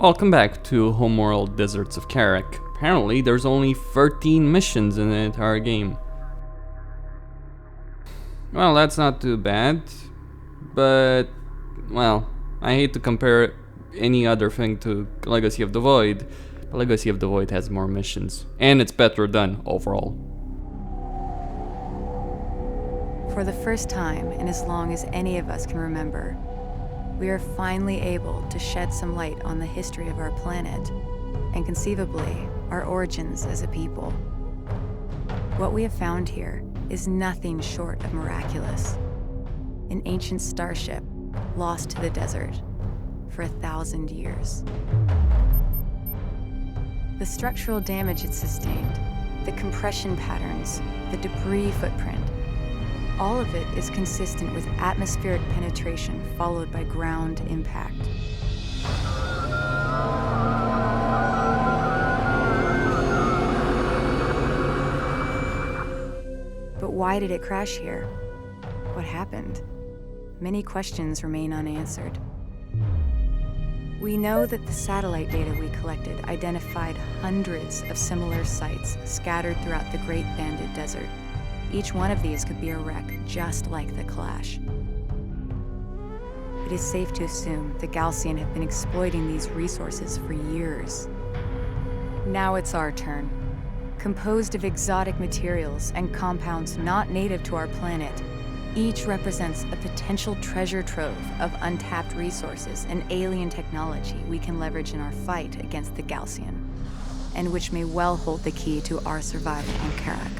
Welcome back to Homeworld Deserts of Kharak. Apparently there's only 13 missions in the entire game. Well, that's not too bad, but, well, I hate to compare any other thing to Legacy of the Void, but Legacy of the Void has more missions, and it's better done overall. For the first time in as long as any of us can remember, we are finally able to shed some light on the history of our planet, and conceivably, our origins as a people. What we have found here is nothing short of miraculous. An ancient starship lost to the desert for 1,000 years. The structural damage it sustained, the compression patterns, the debris footprint, all of it is consistent with atmospheric penetration followed by ground impact. But why did it crash here? What happened? Many questions remain unanswered. We know that the satellite data we collected identified hundreds of similar sites scattered throughout the Great Banded Desert. Each one of these could be a wreck just like the Kalash. It is safe to assume the Gaalsien have been exploiting these resources for years. Now it's our turn. Composed of exotic materials and compounds not native to our planet, each represents a potential treasure trove of untapped resources and alien technology we can leverage in our fight against the Gaalsien, and which may well hold the key to our survival on Kharak.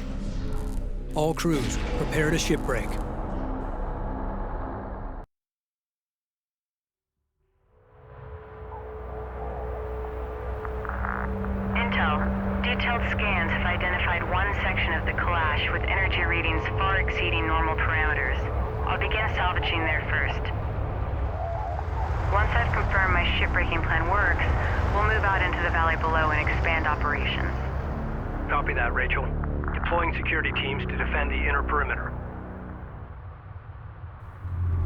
All crews, prepare to shipbreak. Intel. Detailed scans have identified one section of the Kalash with energy readings far exceeding normal parameters. I'll begin salvaging there first. Once I've confirmed my shipbreaking plan works, we'll move out into the valley below and expand operations. Copy that, Rachel. Deploying security teams to defend the inner perimeter.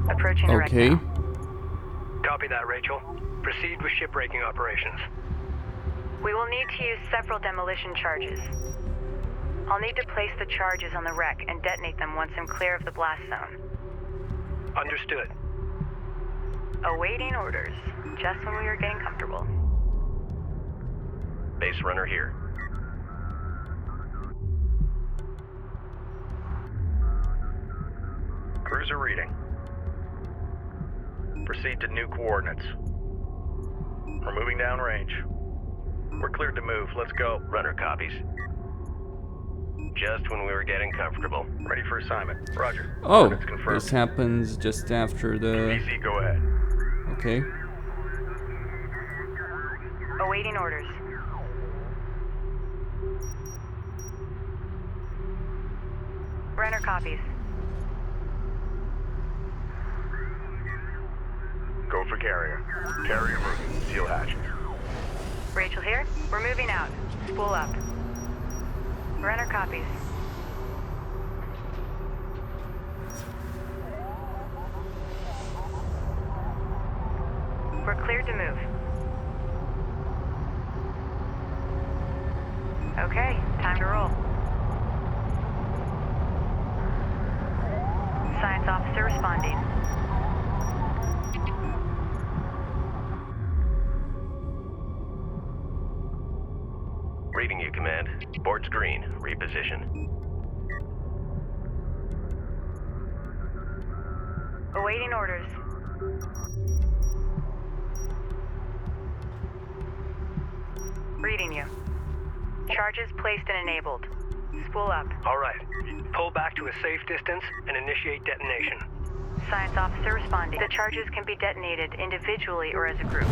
Approaching the wreck Okay. now. Copy that, Rachel. Proceed with shipbreaking operations. We will need to use several demolition charges. I'll need to place the charges on the wreck and detonate them once I'm clear of the blast zone. Understood. Awaiting orders, just when we were getting comfortable. Base runner here. Cruiser reading. Proceed to new coordinates. We're moving downrange. We're cleared to move. Let's go. Runner copies. Just when we were getting comfortable. Ready for assignment. Roger. Oh, Coordinates confirmed. this happens just after the... PC, go ahead. Okay. Awaiting orders. Runner copies. Go for carrier. Carrier moving. Seal hatch. Rachel here. We're moving out. Spool up. Runner copies. We're cleared to move. Okay, time to roll. Science officer responding. Reading you, Command. Board's green. Reposition. Awaiting orders. Reading you. Charges placed and enabled. Spool up. All right. Pull back to a safe distance and initiate detonation. Science officer responding. The charges can be detonated individually or as a group.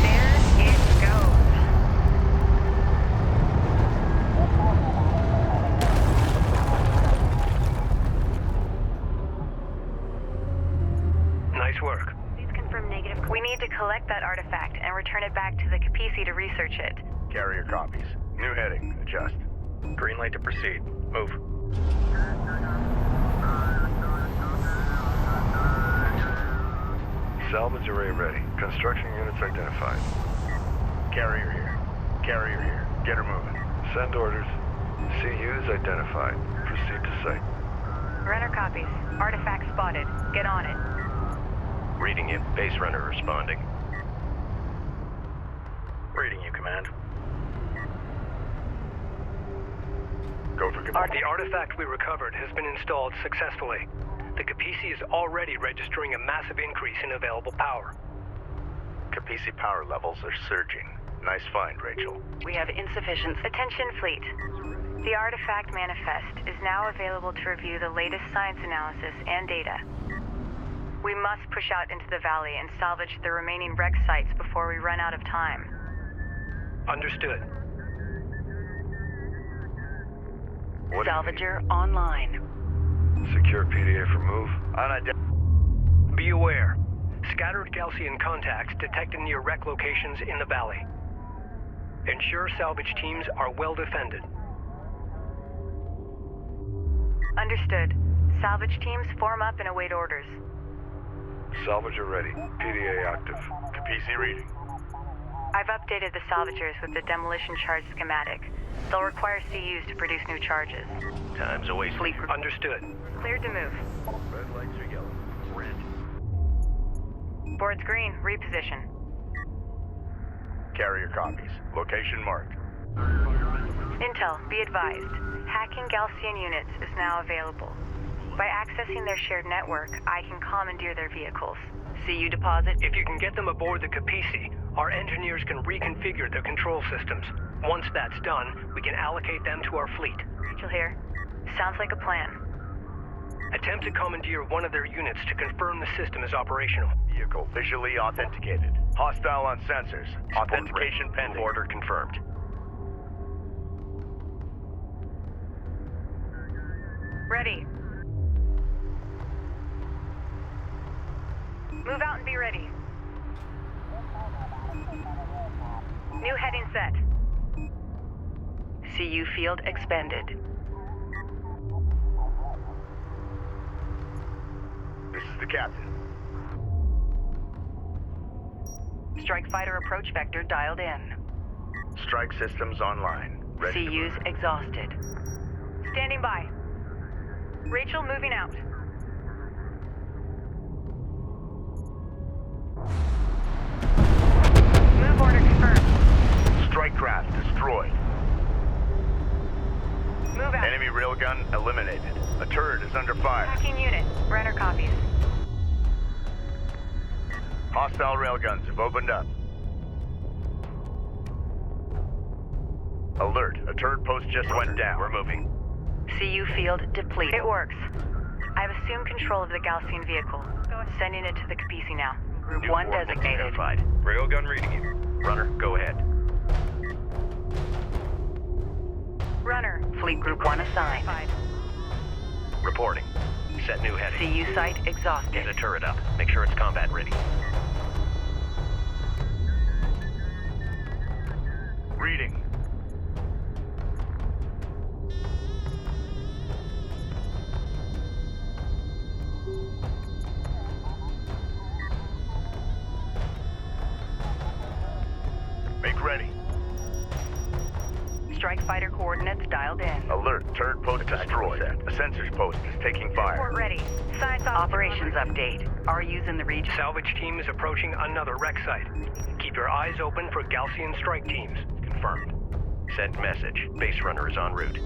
There it goes. Nice work. Please confirm negative. We need to collect that artifact and return it back to the Capisi to research it. Carrier copies. New heading. Adjust. Green light to proceed. Move. Salvage array ready. Construction units identified. Carrier here. Carrier here. Get her moving. Send orders. CUs identified. Proceed to site. Runner copies. Artifact spotted. Get on it. Reading you. Base runner responding. Reading you, Command. Go for command. The artifact we recovered has been installed successfully. The Capisi is already registering a massive increase in available power. Capisi power levels are surging. Nice find, Rachel. We have insufficient... Attention, fleet. The artifact manifest is now available to review the latest science analysis and data. We must push out into the valley and salvage the remaining wreck sites before we run out of time. Understood. Salvager online. Secure PDA for move. Be aware. Scattered Gaalsien contacts detected near wreck locations in the valley. Ensure salvage teams are well defended. Understood. Salvage teams form up and await orders. Salvager ready. PDA active. Capisi reading. I've updated the salvagers with the demolition charge schematic. They'll require CUs to produce new charges. Time's away. Fleet Understood. cleared to move. Red lights are yellow. Red. Board's green. Reposition. Carrier copies. Location marked. Intel, be advised. Hacking Gaalsien units is now available. By accessing their shared network, I can commandeer their vehicles. CU deposit. If you can get them aboard the Capisi, our engineers can reconfigure their control systems. Once that's done, we can allocate them to our fleet. Rachel here. Sounds like a plan. Attempt to commandeer one of their units to confirm the system is operational. Vehicle visually authenticated. Hostile on sensors. Authentication pending. Order confirmed. Ready. Move out and be ready. New heading set. CU field expended. This is the captain. Strike fighter approach vector dialed in. Strike systems online. Ready to CUs move. exhausted. Standing by. Rachel moving out. Move order confirmed. Strike craft destroyed. Move out. Enemy railgun eliminated. A turret is under fire. Hacking unit. Runner copies. Hostile railguns have opened up. Alert. A turret post just went down. We're moving. CU field depleted. It works. I've assumed control of the Gaalsien vehicle. Sending it to the Capisi now. Group New 1 coordinates designated. identified. Railgun reading you. Runner, go ahead. Runner. Fleet Group 1 assigned. Reporting. Set new heading. CU site exhausted. Get a turret up. Make sure it's combat ready. Reading. Make ready. Strike fighter coordinates dialed in. Alert. Turret post destroyed. A sensors post is taking fire. Report ready. Science operations update. RU's in the region. Salvage team is approaching another wreck site. Keep your eyes open for Gaalsien strike teams. Confirmed. Send message. Base runner is en route.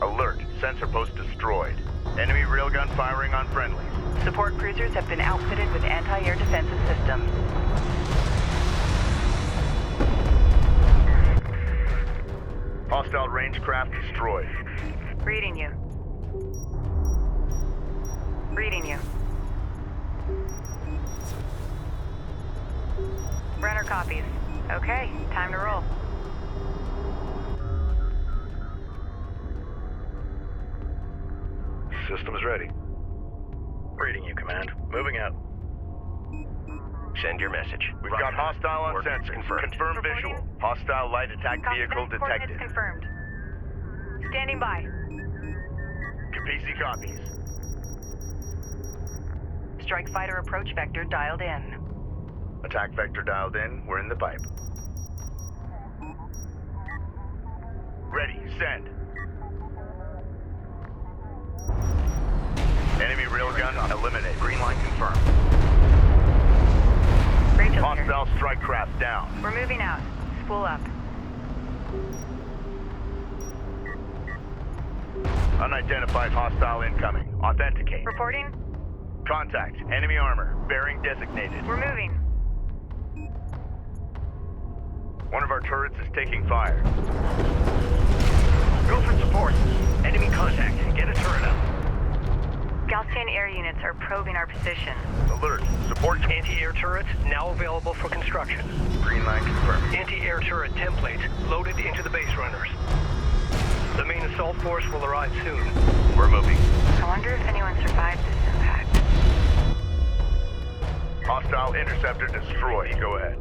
Alert. Sensor post destroyed. Enemy railgun firing on friendlies. Support cruisers have been outfitted with anti-air defensive systems. Hostile range craft destroyed. Reading you. Reading you. Runner copies. Okay, time to roll. Systems ready. Reading you, Command. Moving out. Send your message. We've got hostile on sensors. Confirmed. Confirm visual. Hostile light attack vehicle Coordinates detected. confirmed. Standing by. Capisi copies. Strike fighter approach vector dialed in. Attack vector dialed in. We're in the pipe. Ready, send. Enemy railgun eliminated. Green line confirmed. Rachel here. Hostile strike craft down. We're moving out. Spool up. Unidentified hostile incoming. Authenticate. Reporting? Contact. Enemy armor. Bearing designated. We're moving. One of our turrets is taking fire. Go for support. Enemy contact. Get a turret up. Gaalsien air units are probing our position. Alert. Support. Anti-air turrets now available for construction. Green line confirmed. Anti-air turret templates loaded into the base runners. The main assault force will arrive soon. We're moving. I wonder if anyone survived this impact. Hostile interceptor destroyed. Go ahead.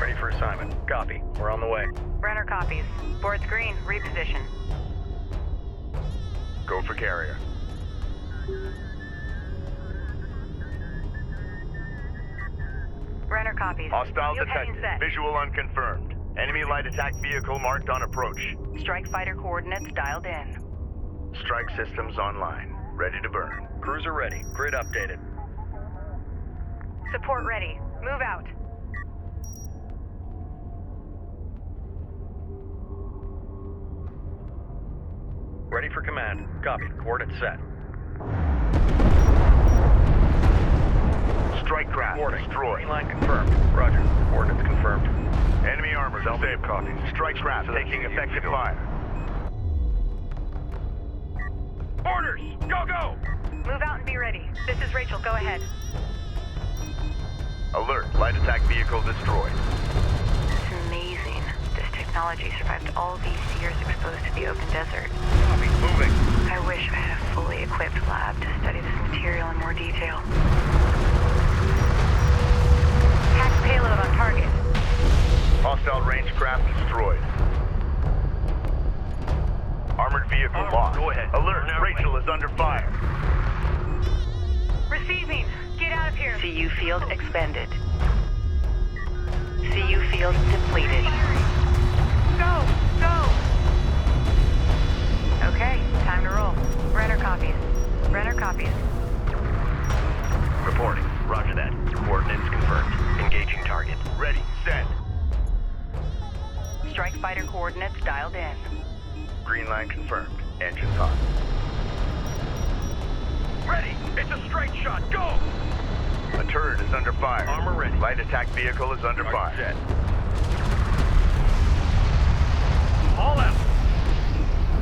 Ready for assignment. Copy. We're on the way. Runner copies. Board's green. Reposition. Go for carrier. Runner copies. Hostile Field heading detected. set. Visual unconfirmed. Enemy light attack vehicle marked on approach. Strike fighter coordinates dialed in. Strike systems online. Ready to burn. Cruiser ready. Grid updated. Support ready. Move out. Ready for command. Copy. Coordinates set. Strike craft destroyed. Green line confirmed. Roger. Coordinates confirmed. Enemy armor disabled. Copy. Strike craft taking effective fire. Orders! Go, go! Move out and be ready. This is Rachel. Go ahead. Alert. Light attack vehicle destroyed. It's amazing. This technology survived all these years exposed to the open desert. Copy. Moving. I wish I had a fully equipped lab to study this material in more detail. Hacked payload on target. Hostile range craft destroyed. Armored vehicle lost. Go ahead. Alert. Rachel is under fire. Receiving. Get out of here. CU field expended. CU field depleted. Go! Go! Okay, time to roll. Runner copies. Runner copies. Reporting. Roger that. Coordinates confirmed. Engaging target. Ready. Send. Strike fighter coordinates dialed in. Green line confirmed. Engines hot. Ready! It's a straight shot! Go! A turret is under fire. Armor ready. Light attack vehicle is under fire. Set. All out!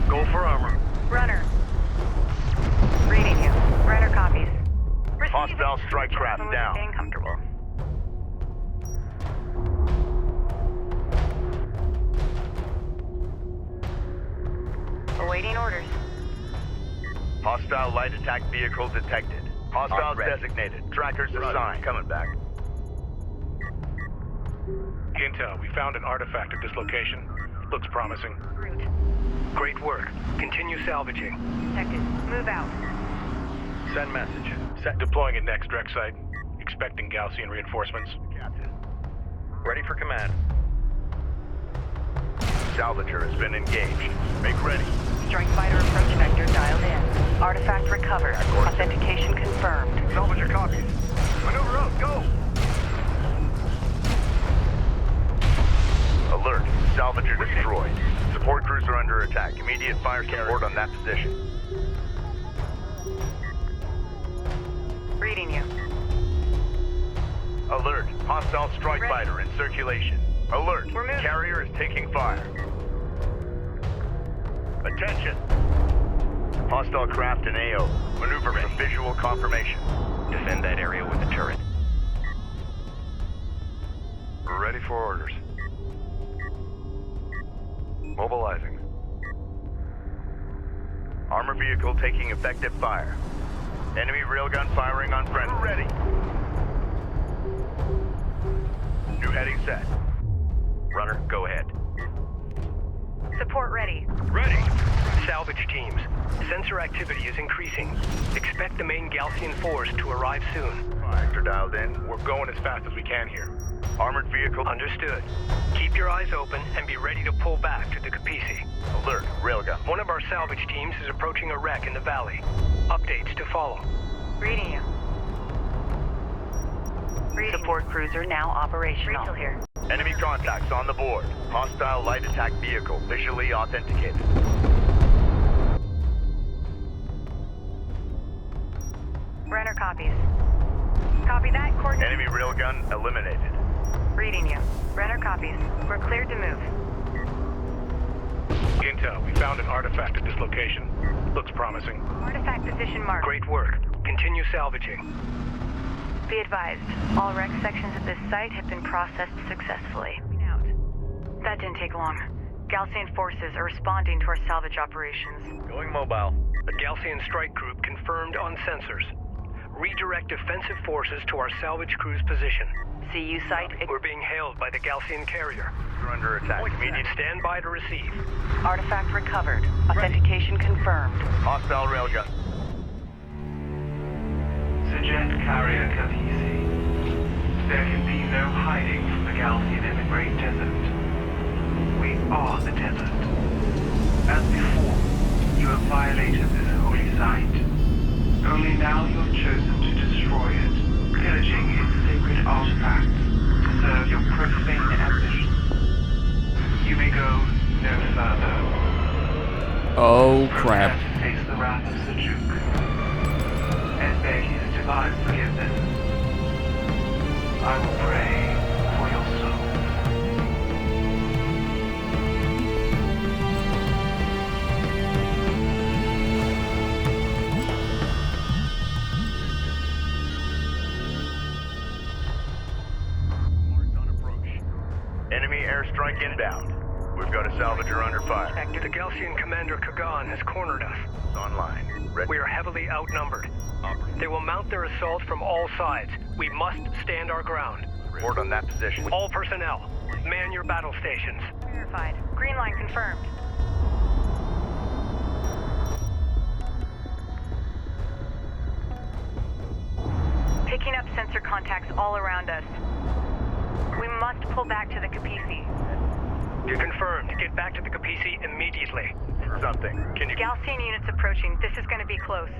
Go for armor. Runner. Reading you. Runner copies. Receiving. Hostile strike craft down. Staying comfortable. Awaiting orders. Hostile light attack vehicle detected. Hostiles designated. Trackers assigned. Coming back. Intel, we found an artifact at this location. Looks promising. Route. Great work. Continue salvaging. Detected. Move out. Send message. Set deploying at next direct site. Expecting Gaalsien reinforcements. Captain. Ready for command. Salvager has been engaged. Make ready. Strike fighter approach vector dialed in. Artifact recovered. Authentication confirmed. Salvager copies. Maneuver out. Go! Alert. Salvager destroyed. Support cruiser under attack. Immediate fire support on that position. Reading you. Alert. Hostile strike Ready. fighter in circulation. Alert. We're moving. Carrier is taking fire. Attention. Hostile craft in AO. Maneuver for visual confirmation. Defend that area with a turret. Ready for orders. Mobilizing. Armor vehicle taking effective fire. Enemy railgun firing on friendly. Ready. New heading set. Runner, go ahead. Support ready. Ready! Salvage teams. Sensor activity is increasing. Expect the main Gaalsien force to arrive soon. Vector dialed in. We're going as fast as we can here. Armored vehicle. Understood. Keep your eyes open and be ready to pull back to the Kapisi. Alert. Railgun. One of our salvage teams is approaching a wreck in the valley. Updates to follow. Reading you. Support cruiser now operational. Rachel here. Enemy contacts on the board. Hostile light attack vehicle visually authenticated. Renner copies. Copy that, coordinate. Enemy railgun eliminated. Reading you. Renner copies. We're cleared to move. Intel, we found an artifact at this location. Looks promising. Artifact position marked. Great work. Continue salvaging. Be advised, all wreck sections of this site have been processed successfully. Out. That didn't take long. Gaalsien forces are responding to our salvage operations. Going mobile. The Gaalsien strike group confirmed on sensors. Redirect defensive forces to our salvage crew's position. CU site. We're being hailed by the Gaalsien carrier. We're under attack. Immediate Stand by to receive. Artifact recovered. Authentication confirmed. hostile railgun. Suggest carrier Kapisi. There can be no hiding from the Gaalsien in the Great Desert. We are the desert. As before, you have violated this holy site. Only now you have chosen to destroy it, pillaging its sacred artifacts to serve your profane ambitions. You may go no further. Oh crap. Prepare to face the wrath of Sejuk and beg his divine forgiveness. I will pray for your soul. Marked on approach. Enemy airstrike inbound. We've got a salvager under fire. The Gaalsien commander Kagan has cornered us. Online. Red. We are heavily outnumbered. They will mount their assault from all sides. We must stand our ground. Report on that position. All personnel, man your battle stations. Verified. Green line confirmed. Picking up sensor contacts all around us. We must pull back to the Kapisi. You're confirmed. Get back to the Kapisi immediately. Something. Can you... Gaalsien units approaching. This is going to be close.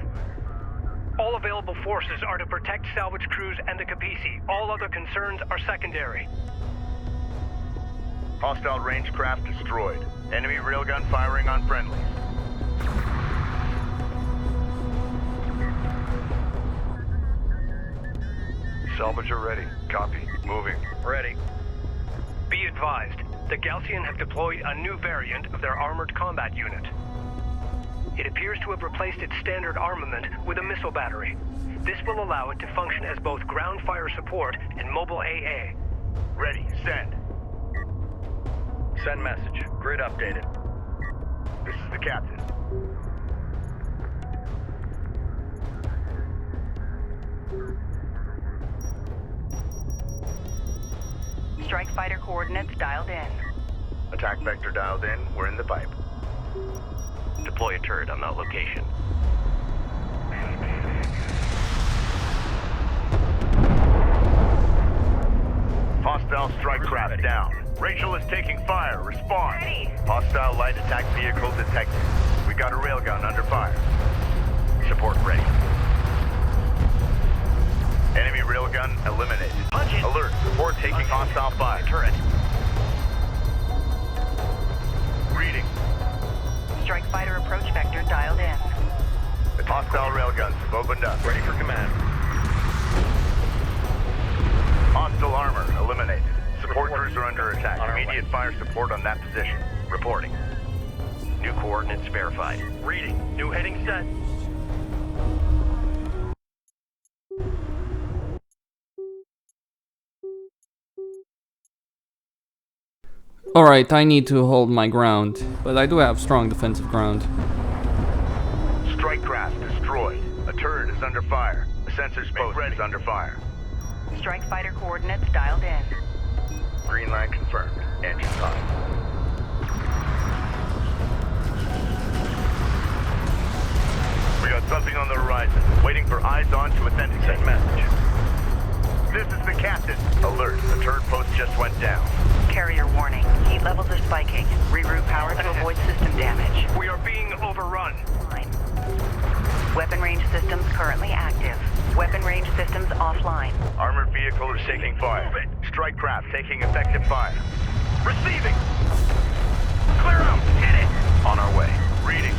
All available forces are to protect salvage crews and the Kapisi. All other concerns are secondary. Hostile range craft destroyed. Enemy railgun firing on friendlies. Salvager ready. Copy. Moving. Ready. Be advised, the Gaalsien have deployed a new variant of their armored combat unit. It appears to have replaced its standard armament with a missile battery. This will allow it to function as both ground fire support and mobile AA. Ready. Send. Send message. Grid updated. This is the captain. Strike fighter coordinates dialed in. Attack vector dialed in. We're in the pipe. Deploy a turret on that location. Hostile strike craft down. Rachel is taking fire. Respond. Ready. Hostile light attack vehicle detected. We got a railgun under fire. Support ready. Enemy railgun eliminated. Alert. Support taking hostile fire. Turret. Reading. Strike fighter approach vector dialed in. Hostile railguns have opened up. Ready for command. Hostile armor eliminated. Support crews are under attack. Immediate fire support on that position. Reporting. New coordinates verified. Reading. New heading set. Alright, I need to hold my ground, but I do have strong defensive ground. Strike craft destroyed. A turret is under fire. A sensors post is under fire. Strike fighter coordinates dialed in. Green line confirmed. Engines on. got something on the horizon. Waiting for eyes on to authenticate message. This is the captain. Alert. The turret post just went down. Carrier warning. Heat levels are spiking. Reroute power to avoid system damage. We are being overrun. Fine. Weapon range systems currently active. Weapon range systems offline. Armored vehicle is taking fire. Move it. Strike craft taking effective fire. Receiving. Clear out. Hit it. On our way. Reading.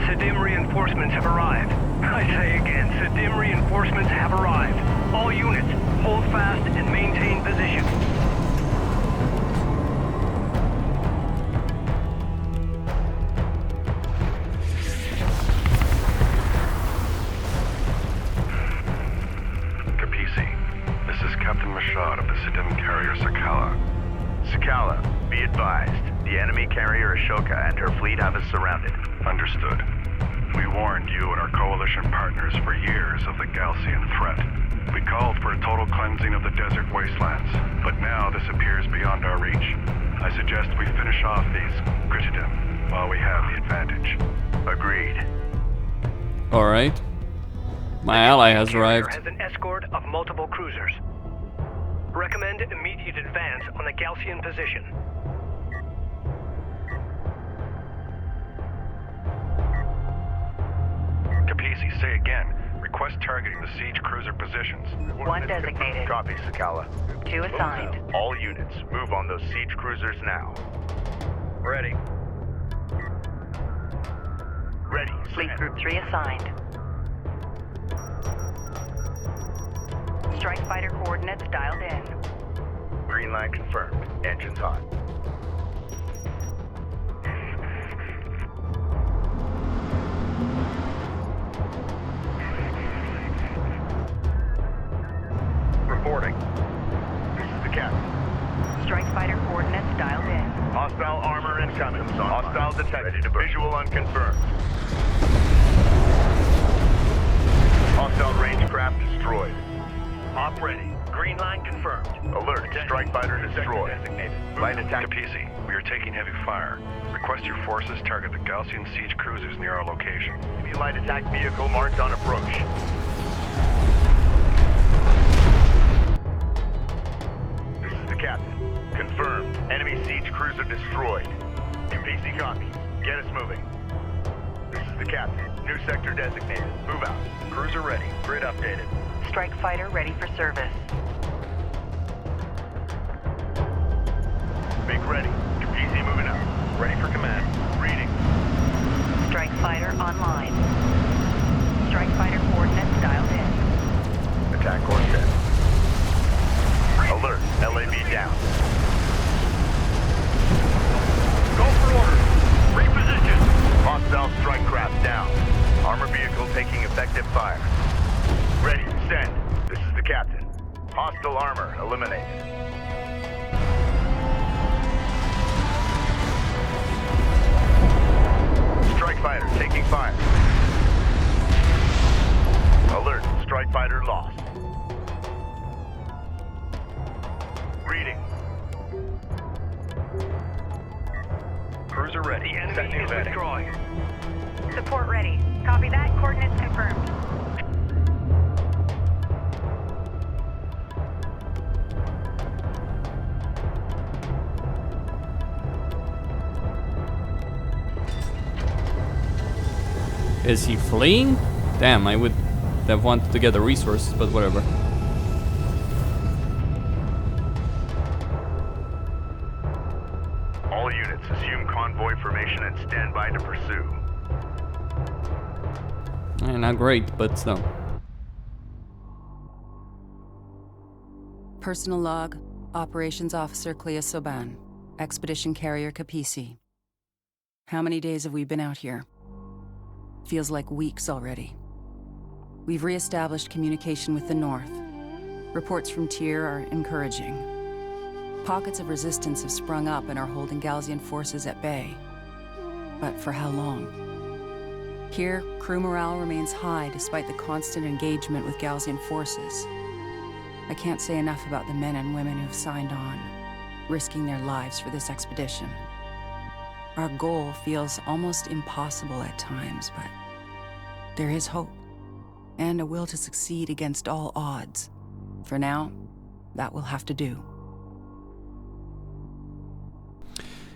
Sedim reinforcements have arrived. I say again, Sedim reinforcements have arrived. All units, hold fast and maintain position. Kapisi, this is Captain Mashad of the Sedim carrier Sakala. Sakala, be advised. The enemy carrier Ashoka and her fleet have us surrounded. Understood. We warned you and our coalition partners for years of the Gaalsien threat. We called for a total cleansing of the desert wastelands, but now this appears beyond our reach. I suggest we finish off these Gritidim while we have the advantage. Agreed. Alright. My ally has Carrier arrived. has an escort of multiple cruisers. Recommend immediate advance on the Gaalsien position. Kapisi, say again. Request targeting the siege cruiser positions. One designated. Copy, Sakala. 2 assigned. All units, move on those siege cruisers now. Ready. Ready. Fleet Send. Group 3 assigned. Strike fighter coordinates dialed in. Green line confirmed. Engines hot. Reporting. This is the captain. Strike fighter coordinates dialed in. Hostile armor incoming. Hostile detected. Visual unconfirmed. Hostile range craft destroyed. Op ready. Green line confirmed. Alert. Strike fighter destroyed. Light attack. Kapisi, we are taking heavy fire. Request your forces target the Gaalsien siege cruisers near our location. Enemy light attack vehicle marked on approach. This is the captain. Confirmed. Enemy siege cruiser destroyed. PC copy. Get us moving. This is the captain. New sector designated. Move out. Cruiser ready. Grid updated. Strike fighter ready for service. Make ready. PC moving out. Ready for command. Reading. Strike fighter online. Strike fighter coordinates dialed in. Attack course set. Alert. LAV down. Go for orders. Reposition. Hostile strike craft down. Armor vehicle taking effective fire. Ready. Send. This is the captain. Hostile armor eliminated. Strike fighter taking fire. Alert. Strike fighter lost. Reading. Cruiser ready. The enemy is withdrawing. Support ready. Copy that. Coordinates confirmed. Is he fleeing? Damn, I would have wanted to get the resources, but whatever. All units assume convoy formation and stand by to pursue. Not great, but still. Personal log, Operations Officer Clea Soban, Expedition Carrier Kapisi. How many days have we been out here? Feels like weeks already. We've re-established communication with the North. Reports from Tyr are encouraging. Pockets of resistance have sprung up and are holding Gaalsien forces at bay. But for how long? Here, crew morale remains high despite the constant engagement with Gaalsien forces. I can't say enough about the men and women who've signed on, risking their lives for this expedition. Our goal feels almost impossible at times, but there is hope and a will to succeed against all odds. For now, that will have to do.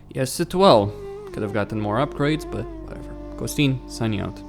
Yes, it will. Could have gotten more upgrades, but whatever. Costin, signing out.